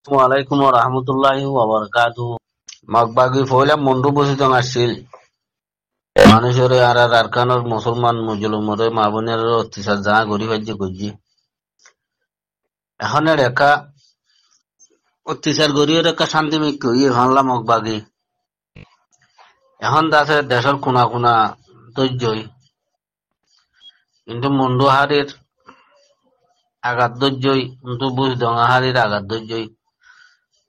ওয়ালাইকুম রহমতুল্লাহি ওয়া বারাকাতুহু। মগবাগি ফয়লা মন্ডু বসিতং আসছিল মানুষের আর আর আরকানোর মুসলমান মুজলুমরে মা বোনের অত্যাচার যা গরিব হাজ্য করছি এখন রেখা অত্যাচার গরিব রেখা শান্তি মিক ইয়ে ভাঙলা মগবাগি এখন দাসে দেশের কোনা কোনা ধৈর্যই কিন্তু মন্ডু হারির আঘাত ধৈর্যই কিন্তু বুঝ দঙা হারির আঘাত ধৈর্যই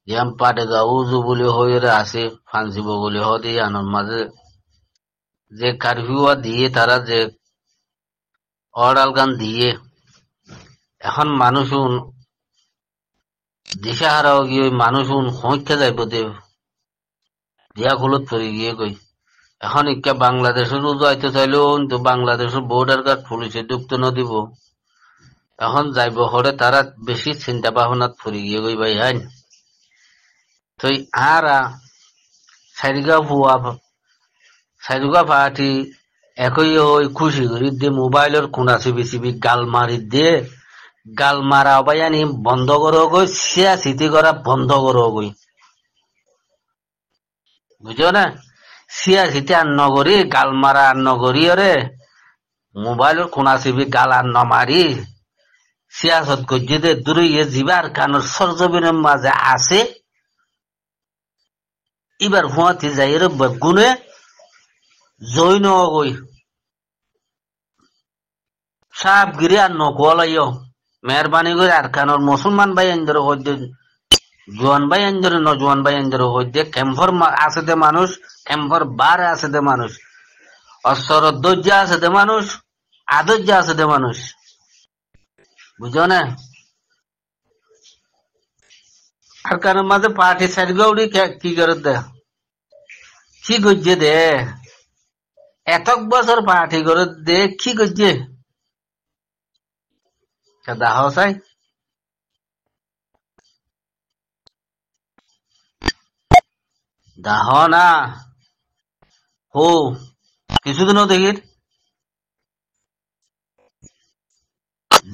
ইয়াম পাটে গাউ বলে হয়ে আছে ফান্সিব বলে হতে আনর মাঝে যে কারফিউ দিয়ে তারা যে অর্ডার গান দিয়ে এখন মানুষ দিশাহারাও গিয়ে মানুষ সংখ্যা যাইব দে দিয়া খুলত পড়ে গিয়ে কই এখন ইকা বাংলাদেশের যাইতে চাইলেও কিন্তু বাংলাদেশের বর্ডার গার্ড পুলিশে ঢুকতে ন দিব এখন যাইব হরে তারা বেশি চিন্তা ভাবনাত পড়ে গিয়ে কই ভাই হাই তো আরা সাইরগা পার্টি একই ওই খুশি করি দিয়ে মোবাইলের কোনা চিবি চিবি গাল মারি দিয়ে গাল মারা অবায়ানি বন্ধ করো গই সিয়া সিটি করা বন্ধ করো গই বুঝো না সিয়া সিটি আর নগরী গাল মারা আর নগরী রে মোবাইলের কোনা চিবি গাল আর নমারি সিয়াসত গজ্জিতে দূরে জিবার কানোর সরজমিনের মাঝে আছে এবার হুঁয়াতে যাই রে গুনে জৈন গই সাপ গিরি আর নকলাইও মেহরবানি করে আর কানোর মুসলমান ভাই আন্দর হইতে জোয়ান ভাই আন্দর নজওয়ান ভাই আন্দর হইতে ক্যাম্পর আছে দে মানুষ ক্যাম্পর বার আছে দে মানুষ অস্তর ধৈর্য আছে দে মানুষ আধৈর্য আছে দে মানুষ বুঝো না আর কারোর মাঝে পার্টি সাইড গৌড়ি কি করে দে কি করছে দে এত বছর পার্টি করে দে কি করছে দাহ চাই দাহ না হো কিছুদিনও দেখির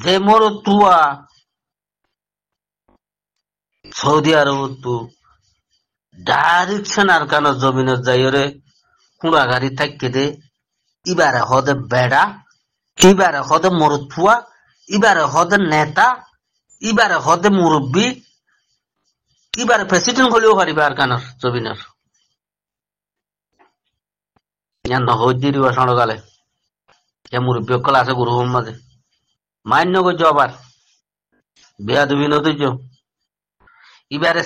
যে মোর তুয়া সৌদি আরব তু ডাইরেকশন আর কানো জমিনের যাইরে কুড়া গাড়ি থাকতে দে ইবারে হদে বেড়া ইবারে হদে মোর তুয়া ইবারে হদে নেতা ইবারে হদে মুরব্বী ইবারে প্রেসিডেন্ট হলেও পারিবে আর কানোর জমিনের নহদ্দির সড়কালে যে মুরব্বী অকল আছে গুরু মাঝে মান্য করছো আবার বেয়া দুবি নতুজ এবারে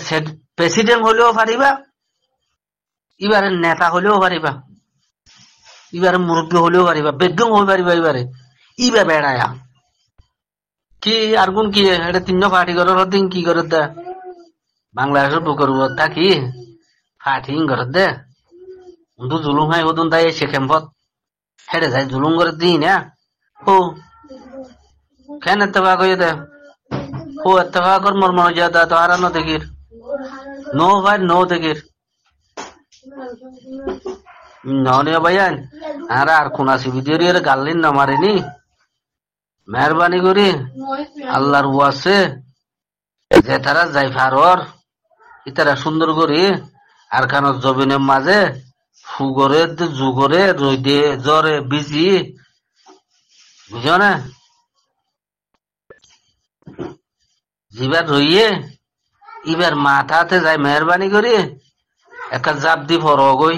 প্রেসিডেন্ট হলেও পারিবা এবারে নেতা হলেও পারিবা এবারে মুরব্বী হলেও পারিবা বেগম হয়ে পারিবা এবারে ইবা বেড়ায়া কি আর কোন কি এটা তিন পার্টি করার দিন কি করে দে বাংলাদেশের বুকের উপর থাকি ফাটিং করে দে কিন্তু জুলুম হয় হতুন তাই সে খেম্পত হেঁটে যায় জুলুম করে দিই না ও কেন এত্তেফা করে দে ও এত্তেফা কর মোর মনে যা তো আর ন দেখির নো ভাই নো দেখির ননিয়া ভাইয়ান আর কোন আসিবি দিয়ে গাল্লিন না মারিনি মেহরবানি করি আল্লাহর ওয়াসে যে তারা যাই ফারর ইতারা সুন্দর করি আর কানোর জমিনের মাঝে ফুগরে যুগরে রইদে জ্বরে বিজি বুঝো না জিবার রইয়ে ইবার মাথাতে যাই মেহরবানি করি একটা জাপ দি ফর গই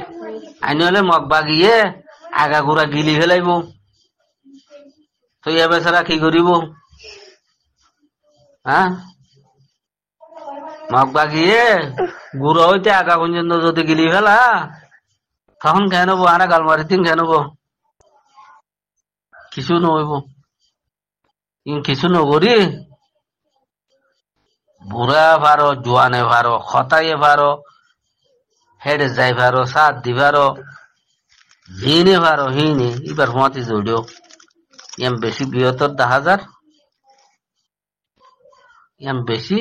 আইনি হলে মগ বাগিয়ে আগা গুড়া গিলি ফেলাইব তো এ বেচারা কি করিব হ্যাঁ মগ বাগিয়ে গুড়া হইতে আগা পর্যন্ত যদি গিলি ফেলা তখন কেন নেবো আনা গালমারি দিন কেন নেবো কিছু নইব কিছু নগরি বুড়া ভারো জোয়ানে ভারো খতাইয়ে ভারো হেডে যাই ভারো সাত দি ভারো হিনে ভারো হিনে এবার হুঁয়াতে জড়িও এম বেশি বৃহত্তর 10,000 এম বেশি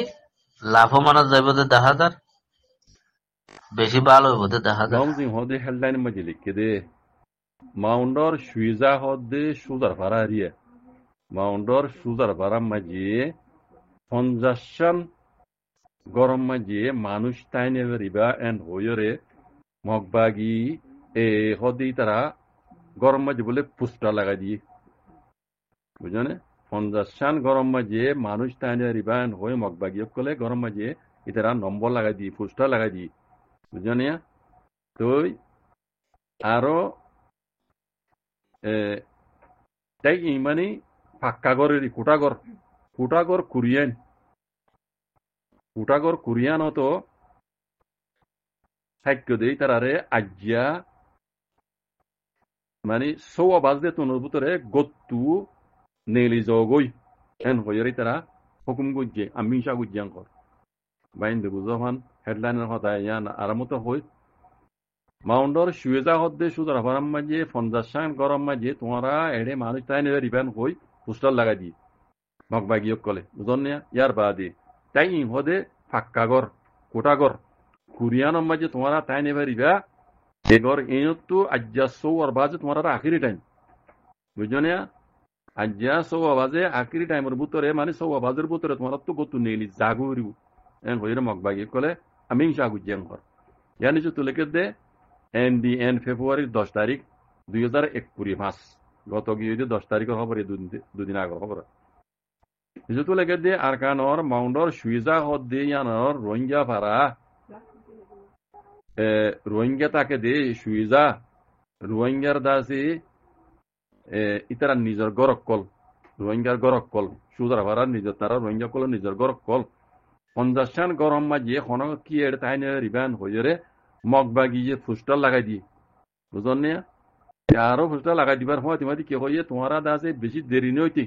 লাভমানত যাইব 10,000 বেশি ভালো হইব 10,000 Namzin hode headline majelik kede Maundor Shuiza hode Shuzar Farariye Maundor Shuzar Faram maji 50 গরম মাঝে মানুষ তাইনে রিবা এন হইরে মগবাগি হদি তারা গরম মাঝে বলে পুষ্টা লাগাই দিয়ে বুঝনে 50 গরম মাঝে মানুষ তাইনে রিবা এন হয়ে মগবাগি কলে গরম মাঝে ইতারা নম্বর লাগাই দিয়ে পুষ্টা লাগাই দিয়ে বুঝনে তো আরো তাই ইমানি পাক্কা ঘরের কুটাগর কুরিয়ান তো সাক্ষ্য দেই তারারে আজিয়া মানে সৌ আবাজ দে তোর ভিতরে গত্তু নেলি জগই এন হইয়ারি তারা হুকুম গুজে আমিষা গুজিয়াঙ্কর বাইন দেবু যখন হেডলাইনের কথা ইয়ান আরামত হই মাউন্ডর সুয়েজা হদ্দে সুদার হরাম মাঝে 50 গরম মাঝে তোমারা এড়ে মানুষ তাই নেবে রিবেন হই পোস্টার লাগাই দি মগবাগিয় কলে বুঝন ইয়ার বাদে তাই হদে ফাক্কাগর কোটাগর কুরিয়ানোর মাঝে তোমারা তাই নেবে রিবা এগর ইনতো আজ্জা সৌ আর বাজে তোমারা আখিরি টাইম বুঝছো না আজ্জা সৌ আবাজে আখিরি টাইমের ভিতরে মানে সৌ আবাজের ভিতরে তোমার তো গতু নেলি জাগুরি এন হইরে মগবাগি কলে আমি জাগুজিয়াং কর ইয়ানি যে তুলেকে দে এন ফেব্রুয়ারির 10 তারিখ 2021 গত গিয়ে 10 তারিখের খবর দুদিন আগের খবর যে তুলেকে দে আরকানর মাউন্ডর সুইজা হদ দিয়ে ইয়ানর রোহিঙ্গা ভাড়া রোহিঙ্গা তাকে দে সুইজা রোহিঙ্গার দাসি ইতারা নিজের গরক্কল রোহিঙ্গার গরক্কল সুজার ভাড়া নিজের তারা রোহিঙ্গা কল নিজের গরক্কল 50 গরম মাঝে খন কি এর তাই রিবান হইরে মগবাগি যে ফুস্টার লাগাই দিয়ে বুঝলেন না আরো ফুস্টার লাগাই দিবার সময় তোমাদের কি হইয়ে তোমারা দাসে বেশি দেরি নইতে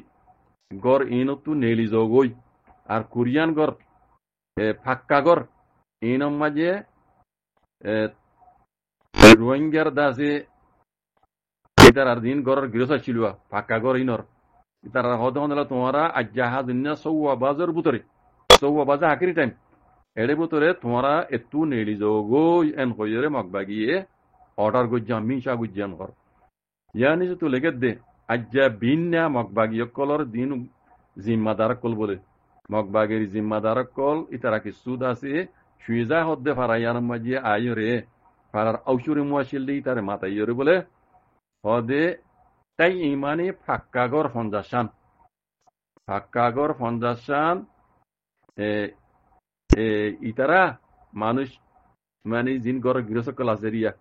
গড় ইনতো নেলি জগই আর কোরিয়ান গড় ফাক্কা গড় ইনম মাঝে রোহিঙ্গার দাসে এটার আর দিন গড়ের গৃহস্থ ছিল ফাঁকা গড় ইনর তার হদ হলে তোমারা আজ জাহাজ সৌয়া বাজার ভিতরে সৌয়া বাজা আখরি টাইম এর ভিতরে তোমারা একটু নেলি যোগই এন হইরে মগবাগিয়ে অর্ডার গুজ্জাম মিশা গুজ্জাম কর ইয়ানি তো লেগে দে আজ্জা বিন্যা মগবাগিয়ে কলর দিন জিম্মাদার কল বলে মগবাগের জিম্মাদার কল ইতারা কি সুদ আছে সুইজা হদ্দে ফারাইয়ার মাঝে আইরে ফারার ঔষুরি মুয়াশিল দি তার মাতাইরে বলে হদে তাই ইমানি ফাক্কাগর ফন্দাসান ইতারা মানুষ মানে জিন গর গৃহসকল আছে রিয়া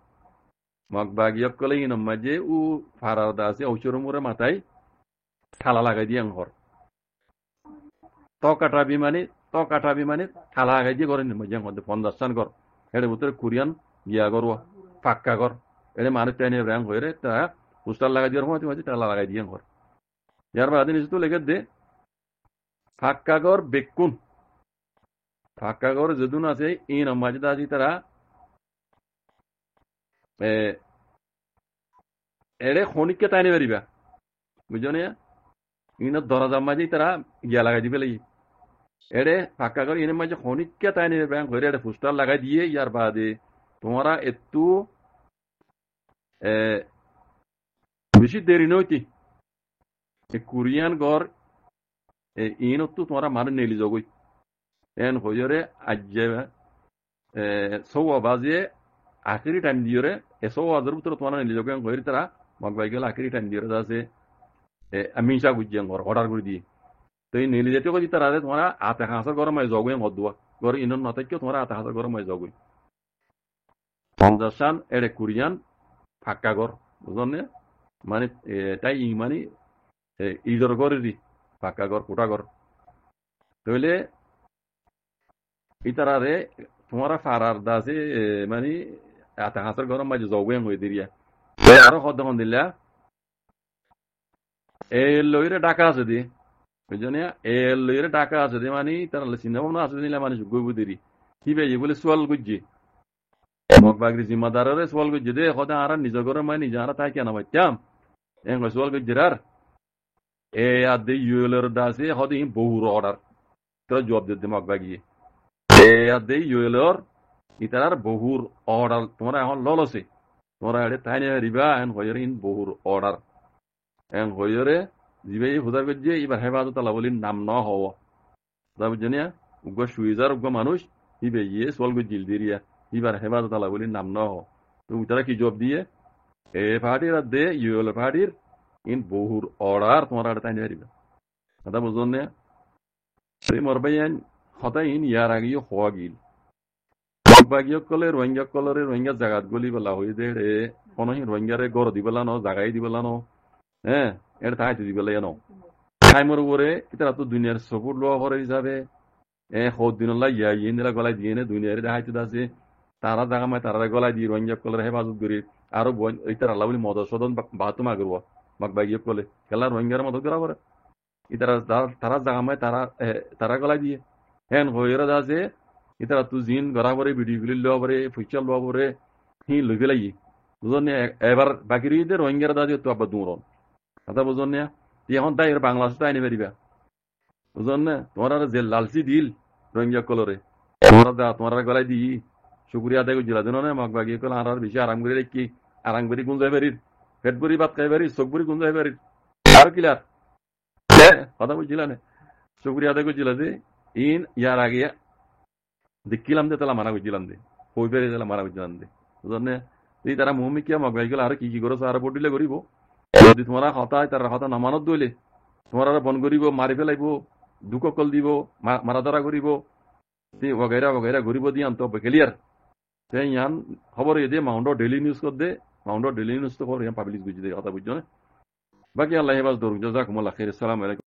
মগবাগিয়ক কলে ইনম মাঝে উ ফারার দাসে ঔষুর মুরে মাথায় ঠালা লাগাই দিয়ে ঘর তকাটা বিমানে ঠালা লাগাই দিয়ে ঘরের মাঝে মধ্যে 50 ঘর এর ভিতরে কোরিয়ান গিয়া গর ফাক্কা ঘর এর মানুষ টাইনে র্যাং হয়ে তা পোস্টার লাগাই দেওয়ার সময় মাঝে ঠালা লাগাই দিয়ে ঘর ইয়ার বাদে নিচে তো লেগে দে ফাক্কা ঘর বেকুন ফাক্কা ঘর যেদিন আছে ইনম মাঝে দাসি তারা এড়ে খনিককে তাইনে পারিবা বুঝছো না ইনত দরজার মাঝে তারা গিয়া লাগাই দিবে লাগি এড়ে ফাঁকা করে ইনের মাঝে খনিককে তাইনে ব্যাংক হয়ে এড়ে পোস্টার লাগাই দিয়ে ইয়ার বাদে তোমরা একটু বেশি দেরি নইতি কোরিয়ান গড় ইনতো তোমরা মানে নেলি জগই এন হইরে আজ সৌ বাজে আখেরি টাইম দিয়ে এসো আজের ভিতরে তোমার নিজ হয়ে তারা মগবাই গেলে আখেরি টাইম দিয়ে আছে আমি ইসা গুজিয়াং ঘর অর্ডার করে দিয়ে তো এই নেলি জাতীয় কথা তারা তোমার আতে হাঁসের গরম হয় জগুয়ে মদুয়া ঘর ইন নথাকেও তোমার আতে হাঁসের গরম হয় জগুই 50 এড়ে কোরিয়ান ফাঁকা ঘর বুঝলেন মানে তাই মানে ঈদর ঘরেরই ফাঁকা ঘর কোটা ঘর তাহলে ইতারারে তোমার ফারার দাসে মানে আতে হাঁসের গরম মাঝে জগুয়ে হয়ে দিরিয়া আরো হদ্দখন দিলা এই লইরে ডাকা আছে দি বুঝলি এই লইরে ডাকা আছে দি মানে তার চিন্তা ভাবনা আছে দিলে মানুষ গইব দেরি কি বেজি বলে সোয়াল গুজি মগবাগরি জিম্মাদারে সোয়াল গুজি দে হদা আর নিজ ঘরে মানে নিজে আর তাই কেন বাইতাম এং সোয়াল গুজি আর এ আদে ইউলের দাসে হদে বহুর অর্ডার তো জবাব দিতে মগবাগি এ আদে ইউলের ইতার বহুর অর্ডার তোমরা এখন ললসে তোমরা এড়ে তাই রিবা এন হইরে ইন বহুর অর্ডার এং হইরে জিবে হুদার গজ্জে এবার হেফাজত আল্লাহ বলির নাম ন হওয়া বুঝছো না উগ্র সুইজার উগ্র মানুষ ইবে ইয়ে সোয়াল গুজিল দিরিয়া ইবার হেফাজত আল্লাহ বলি নাম ন তো তারা কি জব দিয়ে এ পার্টির আর দে ইউএল পার্টির ইন বহুর অর্ডার তোমার আর তাই নিয়ে কথা বুঝুন না মরবাইন হতাই ইন ইয়ার আগেও হওয়া গিল বাগিয় কলে রোহিঙ্গা কলরে রোহিঙ্গা জাগাত গলি বলা হই দে রে কোন রোহিঙ্গারে গড় দিবেলা ন জাগাই দিবেলা ন হ্যাঁ এটা তাই দিবেলা ন টাইমের উপরে এটা তো দুনিয়ার সবুর লোয়া করে হিসাবে সৌদ দিনল্লা ইয়া ইয়েরা গলায় দিয়ে নে দুনিয়ার দেখাইতে আছে তারা জাগা মায় তারা গলায় দিয়ে রোহিঙ্গা কলরে হেফাজত করি আরো ইতার আল্লাহ বলি মদত সদন বাহাতো মাগরব মাক বাগিয়ে কলে খেলা রোহিঙ্গার মদত করা পরে ইতারা তারা জাগা মায় তারা গলায় দিয়ে হ্যাঁ হইরা আছে ইতারা তু জিন গড়া পরে ভিডিও গুলি লওয়া পরে ফুচাল লওয়া পরে হি লই ফেলাই বুঝুন এবার বাকি রইতে রোহিঙ্গারা দাদি তো আবার দূর কথা বুঝুন না এখন তাই বাংলাদেশ তাই নিবে দিবা বুঝুন না তোমার যে লালচি দিল রোহিঙ্গা কলরে তোমার গলায় দি শুক্রিয়া আদায় করছিল জানো না মাক বাগিয়ে কল আর বেশি আরাম করে রেখি আরাম করে গুঞ্জাই পারির পেট ভরি ভাত খাই পারির চোখ ভরি গুঞ্জাই পারির আর কিলার কথা বুঝছিল না শুক্রিয়া আদায় করছিল যে ইন ইয়ার আগে দেখিলাম যে তালা মারা করছিলাম দে কই পেরে তালা মারা করছিলাম দে বুঝলেন না এই তারা মুহমিকিয়া মগ ভাই গেলে আর কি করেছো আর বডিলে করিব যদি তোমার কথা হয় তার কথা নামানত দইলে তোমার আর বন করিব মারি ফেলাইব দুকল দিব মারা ধরা করিব বগেরা বগেরা ঘুরিব দিয়ে আনতো ক্লিয়ার ইয়ান খবর এ দিয়ে মাউন্ট ডেইলি নিউজ কর দে মাউন্ট ডেইলি নিউজ তো খবর পাবলিক বুঝি দে কথা বুঝছো না বাকি আল্লাহ হেবাজ দরুক জাযাকুমুল্লাহ খাইর আসসালামু আলাইকুম